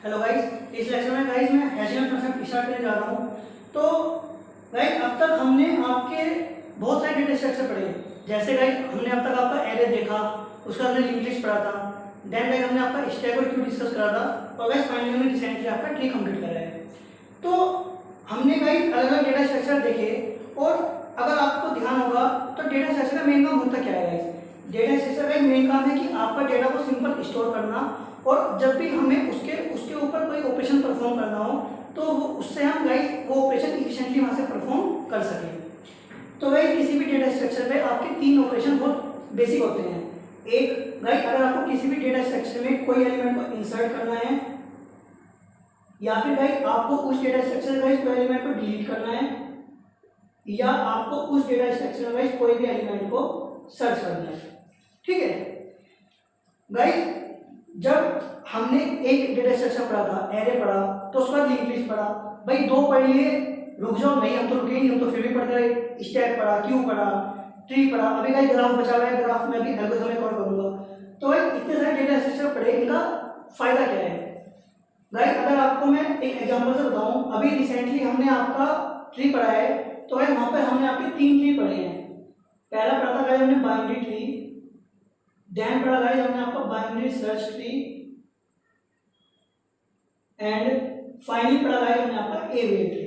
Hello guys, इस lecture में guys मैं हैशिंग कंसेप्ट स्टार्ट करने जा रहा हूँ। तो गाइस अब तक हमने आपके बहुत सारे डेटा स्ट्रक्चर पढ़े, जैसे गाइस हमने अब तक आपका एरे देखा, उसका हमने लिंक लिस्ट पढ़ा था, देन गाइस हमने आपका स्टैक और क्यू डिस्कस करा था, और गाइस फाइनली हमने रिसेंटली आपका ट्री कंप्लीट करा है। तो हमने गाइस अलग अलग डेटा स्ट्रक्चर देखे, और अगर आपको ध्यान होगा तो डेटा स्ट्रक्चर का मेन काम होता क्या है गाइस? डेटा स्ट्रक्चर का मेन काम है कि आपका डेटा को सिंपल स्टोर करना, और जब भी हमें उसके ऊपर कोई ऑपरेशन परफॉर्म करना हो तो वो उससे हम गाइस वो ऑपरेशन इफिशिएंटली वहां से परफॉर्म कर सकें। तो गाइस किसी भी डेटा स्ट्रक्चर पे आपके तीन ऑपरेशन बहुत बेसिक होते हैं। एक गाइस, अगर आपको किसी भी डेटा स्ट्रक्चर में कोई एलिमेंट को इंसर्ट करना है, या फिर गाइस आपको उस डेटा स्ट्रक्चर में गाइस कोई एलिमेंट को डिलीट करना है, या आपको उस डेटा स्ट्रक्चर में गाइस कोई भी एलिमेंट को सर्च करना है। ठीक है गाइस, जब हमने एक डेटा स्ट्रक्चर पढ़ा था, एरे पढ़ा, तो उसके बाद लिंक लिस्ट पढ़ा। भाई दो पढ़ लिए, रुक जाओ नहीं, हम तो रुके नहीं, हम तो फिर भी पढ़ते रहे। स्टैक पढ़ा, क्यू पढ़ा, ट्री पढ़ा, अभी गाइस ग्राफ बचा हुआ है, ग्राफ में भी एल्गोरिथम में कवर करूंगा। तो भाई इतने सारे डेटा स्ट्रक्चर पढ़े, इनका फायदा क्या है गाइस? अगर आपको मैं एक एग्जांपल से बताऊं, अभी रिसेंटली हमने आपका ट्री पढ़ा है, तो भाई वहां पर हमने आपके तीन ट्री पढ़े हैं। पहला पढ़ा था गाइस हमने बाइनरी ट्री, देन पढ़ा गाइस हमने आपका binary search tree, and finally पढ़ा गाइस हमने आपका एवेल ट्री।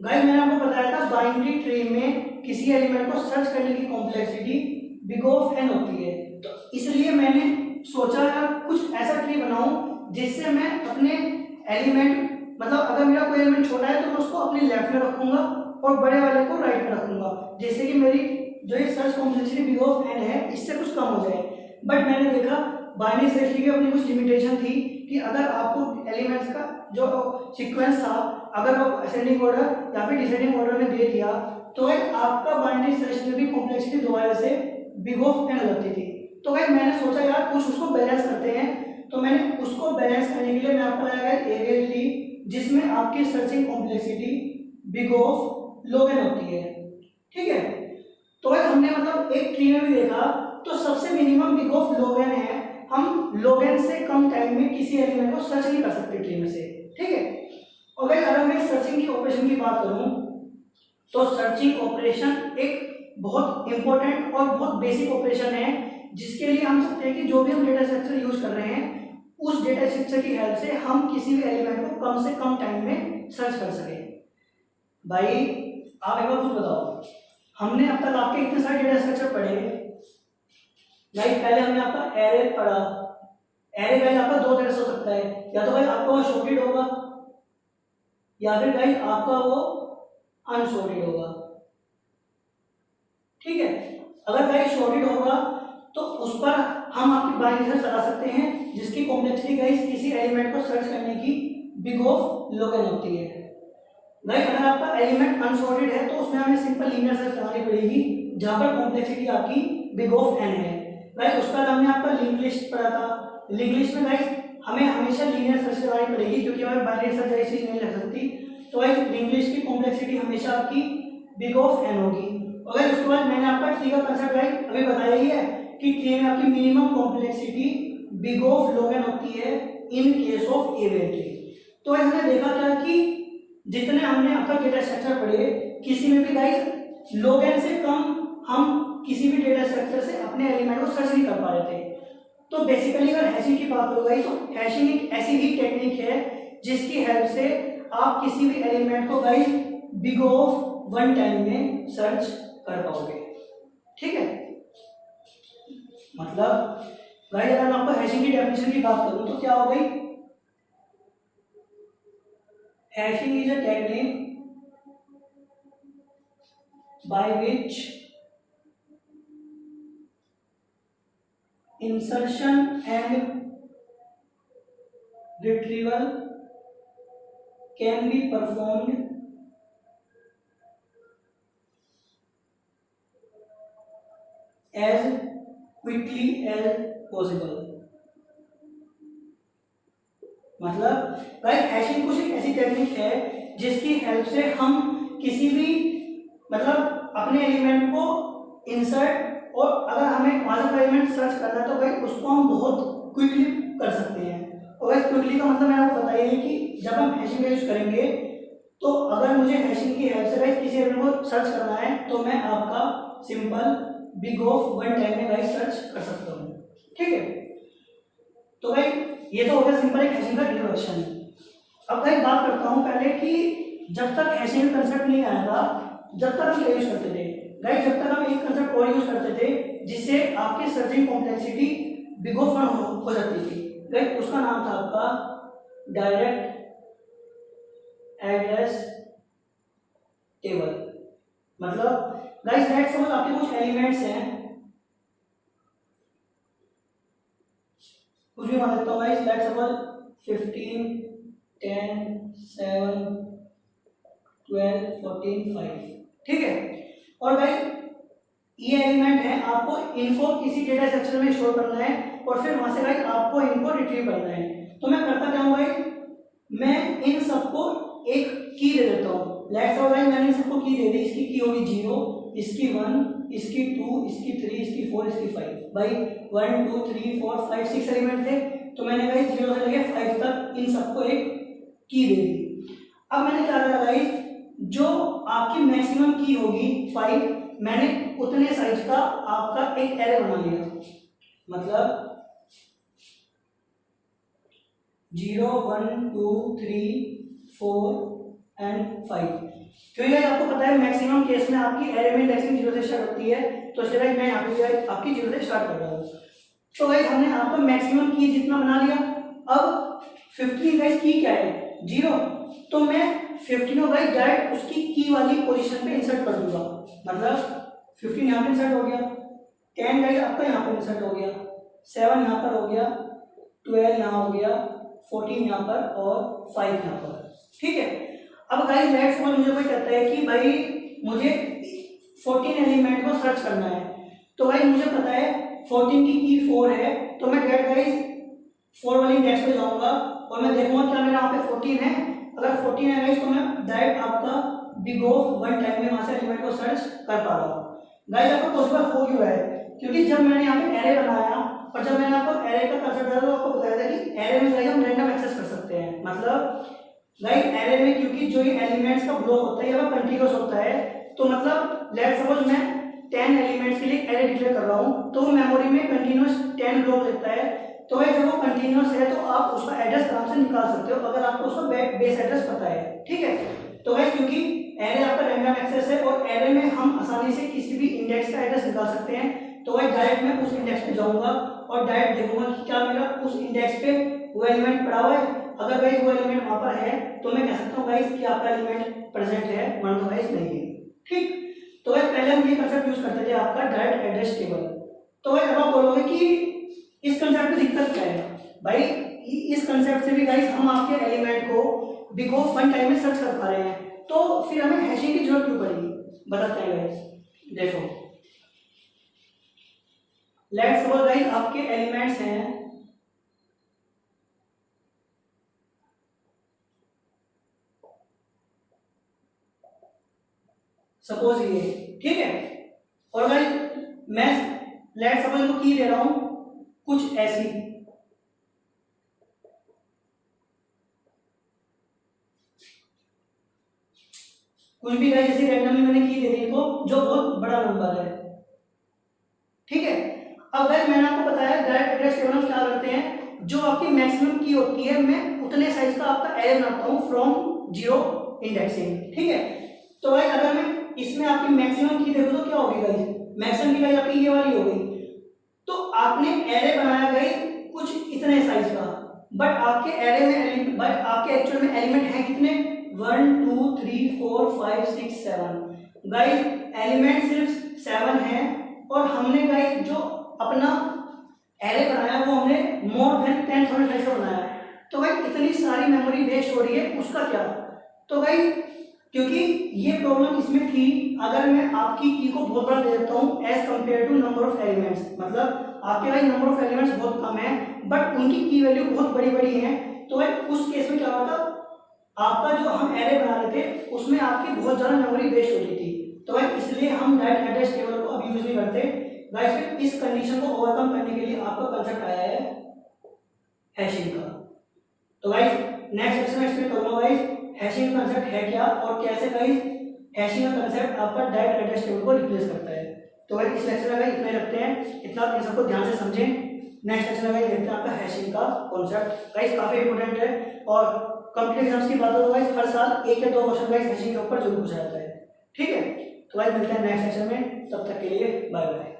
गाइस मैंने आपको बताया था बाइनरी ट्री में किसी एलिमेंट को सर्च करने की कॉम्प्लेक्सिटी बिग ऑफ n होती है, तो इसलिए मैंने सोचा यार कुछ ऐसा ट्री बनाऊं जिससे मैं अपने एलिमेंट, मतलब अगर मेरा कोई एलिमेंट छोटा है तो मैं उसको अपने लेफ्ट में रखूंगा और बड़े वाले को राइट में रखूंगा, जिससे कि मेरी जो ये search complexity big of n है इससे कुछ कम हो जाए। बट मैंने देखा बाइनरी सर्च ट्री की अपनी कुछ लिमिटेशन थी कि अगर आपको एलिमेंट्स का जो सीक्वेंस था, अगर वो असेंडिंग ऑर्डर या फिर डिसेंडिंग ऑर्डर में दे दिया, तो आपका बाइनरी सर्च ट्री की कॉम्प्लेक्सिटी दोबारा से बिग ऑफ n लगती थी। तो मैंने सोचा यार कुछ उसको बैलेंस करते हैं, तो मैंने उसको बैलेंस करने के लिए मैं आपको लगाया एरियल ट्री, जिसमें आपकी searching complexity big of log n होती है। ठीक है, तो हमने मतलब एक ट्री में भी देखा तो सबसे minimum big of log n है, हम log n से कम टाइम में किसी एलिमेंट को सर्च नहीं कर सकते ट्री में से। ठीक है, और अगर मैं सर्चिंग की ऑपरेशन की बात करूं तो सर्चिंग ऑपरेशन एक बहुत इंपॉर्टेंट और बहुत बेसिक ऑपरेशन है, जिसके लिए हम सकते हैं कि जो भी हम डेटा स्ट्रक्चर यूज कर रहे हैं उस डेटा स्ट्रक्चर की हेल्प से हम किसी भी एलिमेंट को कम से कम टाइम में सर्च कर सकें। भाई आप एक बार कुछ बताओ, हमने अब तक आपके इतने सारे डेटा स्ट्रक्चर पढ़े। गाइस पहले हमने आपका एरे पढ़ा, एरे गाइस आपका दो तरह से हो सकता है, या तो भाई आपका वो शॉर्टेड होगा, या फिर गाइस आपका वो अनसॉर्टेड होगा। ठीक है, अगर गाइस शॉर्टेड होगा तो उस पर हम आपकी बाइनरी सर्च लगा सकते हैं, जिसकी कॉम्प्लेक्सिटी गाइस किसी एलिमेंट को सर्च करने की बिग ऑफ log n होती है। गाइस अगर आपका एलिमेंट अनसॉर्टेड है तो उसमें हमें सिंपल लीनियर सर्च लगानी पड़ेगी, जहां पर कॉम्प्लेक्सिटी आपकी बिग ऑफ n है। गाइस उसका हमने आपका लिंक लिस्ट पढ़ा था, लिंक लिस्ट में गाइस हमें हमेशा लीनियर सर्च लगानी पड़ेगी, क्योंकि हमें बाइनरी सर्च ऐसी चीज नहीं लग सकती। तो गाइस लिंक लिस्ट की कॉम्प्लेक्सिटी हमेशा आपकी बिग ऑफ n होगी। और उसके बाद मैंने आपका ट्री का कंसेप्ट गाइस अभी बताया ही है कि ट्री में आपकी minimum complexity big of log n होती है in case of avail tree. तो हमने देखा क्या कि जितने हमने अब तक डेटा स्ट्रक्चर पढ़े, किसी में भी गाइस log n से कम हम किसी भी डेटा स्ट्रक्चर से अपने एलिमेंट को सर्च नहीं कर पा रहे थे। तो बेसिकली अगर हैशिंग की बात करो गाइस, तो हैशिंग एक ऐसी ही टेक्निक है जिसकी हेल्प से आप किसी भी एलिमेंट को guys big of one time में सर्च कर पाओगे। ठीक है, मतलब गाइस अगर मैं आपको हैशिंग की डेफिनेशन की बात करूं तो क्या हो गई? Hashing is a technique by which insertion and retrieval can be performed as quickly as possible। मतलब गाइस हैशिंग कुछ एक ऐसी टेक्निक है जिसकी हेल्प से हम किसी भी मतलब अपने एलिमेंट को इंसर्ट, और अगर हमें वहां से एलिमेंट सर्च करना है तो भाई उसको हम बहुत क्विकली कर सकते हैं। और सिंपली का मतलब मैंने आपको बताया है कि जब हम हैशिंग का यूज करेंगे तो अगर मुझे हैशिंग की हेल्प से गाइस किसी एलिमेंट को सर्च करना है तो मैं आपका simple big of one time में गाइस सर्च कर सकता हूँ। ठीक है, तो भाई ये तो हो गया सिंपल एक हैशिंग का इंट्रोडक्शन। अब गाइस बात करता हूँ पहले कि जब तक हैशिंग कंसेप्ट नहीं आया था, जब तक हम यूज करते थे गाइस, जब तक हम एक कंसेप्ट और यूज करते थे जिससे आपकी searching complexity big of one हो जाती थी गाइस, उसका नाम था आपका डायरेक्ट एड्रेस टेबल। मतलब गाइस लेट्स सपोज आपके कुछ एलिमेंट्स हैं, कुछ भी मान लेता हूँ गाइस, लेट्स सपोज 15 10 7 12 14 5। ठीक है, और गाइस ये एलिमेंट है, आपको इनको किसी डेटा स्ट्रक्चर में स्टोर करना है और फिर वहां से गाइस आपको इनको रिट्रीव करना है। तो मैं करता क्या हूँ गाइस, मैं इन सबको एक की दे देता हूँ। लेट्स सपोज गाइस मैंने इन सबको की दे दी, इसकी की होगी 0, इसकी 1, इसकी 2, इसकी 3, इसकी 4, इसकी 5। भाई 1 2 3 4 5 6 एलिमेंट थे, तो मैंने गाइस 0 से लेके 5 तक इन सबको एक की दे दी। अब मैंने क्या करा गाइस, जो आपकी मैक्सिमम की होगी 5, मैंने उतने साइज का आपका एक एरे बना लिया। मतलब 0 1 2 3 4 एंड 5, क्योंकि आपको पता है मैक्सिमम केस में आपकी एरे में इंडेक्सिंग 0 से स्टार्ट होती है, तो इसलिए मैं यहाँ पे आपकी 0 से स्टार्ट कर रहा हूँ। तो गाइस हमने आपका मैक्सिमम की जितना बना लिया। अब 15 गाइस की क्या है 0, तो मैं 15 गाइस डायरेक्ट उसकी की वाली पोजीशन पे इंसर्ट कर दूंगा। मतलब 15 यहाँ पे इंसर्ट हो गया, 10 गाइस आपका यहाँ पे इंसर्ट हो गया, 7 यहाँ पर हो गया, 12 यहाँ हो गया, 14 यहाँ पर और 5 यहाँ पर। ठीक है, अब गाइस लेट्स सपोज मुझे कोई कहता है कि भाई मुझे 14 एलिमेंट को सर्च करना है, तो गाइस मुझे पता है 14 की 4 है, तो मैं डायरेक्ट गाइस 4 वाली इंडेक्स पे जाऊंगा और मैं देखूंगा क्या मेरा वहाँ पे 14 है। अगर 14 है गाइस तो मैं डायरेक्ट आपका बिग ऑफ वन टाइम में वहां से एलिमेंट को सर्च कर पा रहा हूँ। गाइस आपको पॉसिबल हो क्यों है, क्योंकि जब मैंने यहाँ पे एरे बनाया और जब मैंने आपको एरे का कंसेप्ट बताया तो आपको बताया था कि एरे में गाइस हम रैंडम एक्सेस कर सकते हैं। मतलब गाइस एरे में क्योंकि जो ये एलिमेंट्स का ब्लॉक होता है या कंटीन्यूअस होता है, तो मतलब लेट्स सपोज मैं 10 एलिमेंट्स के लिए एरे डिक्लेयर कर रहा हूँ, तो मेमोरी में कंटीन्यूअस 10 ब्लॉक लेता है। तो भाई जब वो कंटीन्यूअस है तो आप उसका एड्रेस आराम से निकाल सकते हो अगर आपको उसका बेस एड्रेस पता है। ठीक है, तो भाई क्योंकि एरे आपका रैंडम एक्सेस है और एरे में हम आसानी से किसी भी इंडेक्स का एड्रेस निकाल सकते हैं, तो भाई डायरेक्ट मैं उस इंडेक्स पे जाऊंगा और डायरेक्ट देखूंगा कि क्या मेरा उस इंडेक्स पे वो एलिमेंट पड़ा हुआ है। अगर गाइस वो एलिमेंट वहां पर है तो मैं कह सकता हूँ गाइस कि आपका एलिमेंट प्रेजेंट है, वरना गाइस नहीं है। ठीक, तो गाइस पहले हम ये कंसेप्ट यूज करते थे आपका डायरेक्ट एड्रेस टेबल। तो गाइस अब आप बोलोगे कि इस कंसेप्ट में दिक्कत क्या है भाई, इस कंसेप्ट से भी गाइस हम आपके एलिमेंट को बिग ऑफ वन टाइम में सर्च कर पा रहे हैं, तो फिर हमें हैशिंग की जरूरत क्यों पड़ेगी, बताते हैं गाइस। देखो लेट्स सपोज गाइस आपके एलिमेंट्स हैं सपोज ये, ठीक है, और गाइस मैं लेट्स सपोज को की दे रहा हूं कुछ ऐसी, कुछ भी गाइस ऐसी रैंडमली मैंने की दे दी तो जो बहुत बड़ा नंबर है। ठीक है, अब गाइस मैंने आपको बताया डायरेक्ट एड्रेस टेबल में क्या करते हैं, जो आपकी मैक्सिमम की होती है मैं उतने साइज का आपका एरे बनाता हूं फ्रॉम 0 इंडेक्सिंग। ठीक है, तो गाइस अगर मैं इसमें आपकी मैक्सिमम की देखो तो क्या होगी गाइस, मैक्सिमम की गाइस आपकी ये वाली हो गई। तो आपने एरे बनाया गाइस कुछ इतने साइज का, बट आपके एरे में आपके एक्चुअल में एलिमेंट है कितने 1 2 3 4 5 6 7। गाइस एलिमेंट सिर्फ 7 है और हमने गाइस जो अपना एरे बनाया वो हमने मोर देन 10,000 साइज का बनाया। तो गाइस इतनी सारी मेमोरी वेस्ट हो रही है, उसका क्या। तो गाइस क्योंकि ये प्रॉब्लम इसमें थी, अगर मैं आपकी की को बहुत बड़ा दे देता हूँ as compared to number of elements, मतलब आपके भाई नंबर ऑफ एलिमेंट्स बहुत कम है बट उनकी की वैल्यू बहुत बड़ी बड़ी है, तो भाई उस केस में क्या होता, आपका जो हम एरे बना रहे थे उसमें आपकी बहुत ज्यादा मेमोरी वेस्ट होती थी। तो भाई इसलिए हम डायरेक्ट एड्रेस टेबल को अब यूज नहीं करते गाइस। फिर इस कंडीशन को ओवरकम करने के लिए आपका कंसेप्ट आया है हैशिंग का। तो गाइस नेक्स्ट लेक्चर में एक्सप्लेन करूंगा गाइस हैशिंग कंसेप्ट है क्या और कैसे गाइस हैशिंग का कंसेप्ट आपका डायरेक्ट एड्रेस टेबल को रिप्लेस करता है। तो गाइस इस लेक्चर में गाइस इतना ही रखते हैं, इतना आप इन सबको ध्यान से समझें। नेक्स्ट लेक्चर में गाइस देखते हैं आपका हैशिंग का कॉन्सेप्ट। गाइस काफी इंपॉर्टेंट है और कॉम्पिटिटिव एग्जाम्स की बात हो तो गाइस हर साल 1 या 2 क्वेश्चन गाइस हैशिंग के ऊपर जरूर पूछा जाता है। ठीक है, तो गाइस मिलते हैं नेक्स्ट लेक्चर में, तब तक के लिए बाय बाय।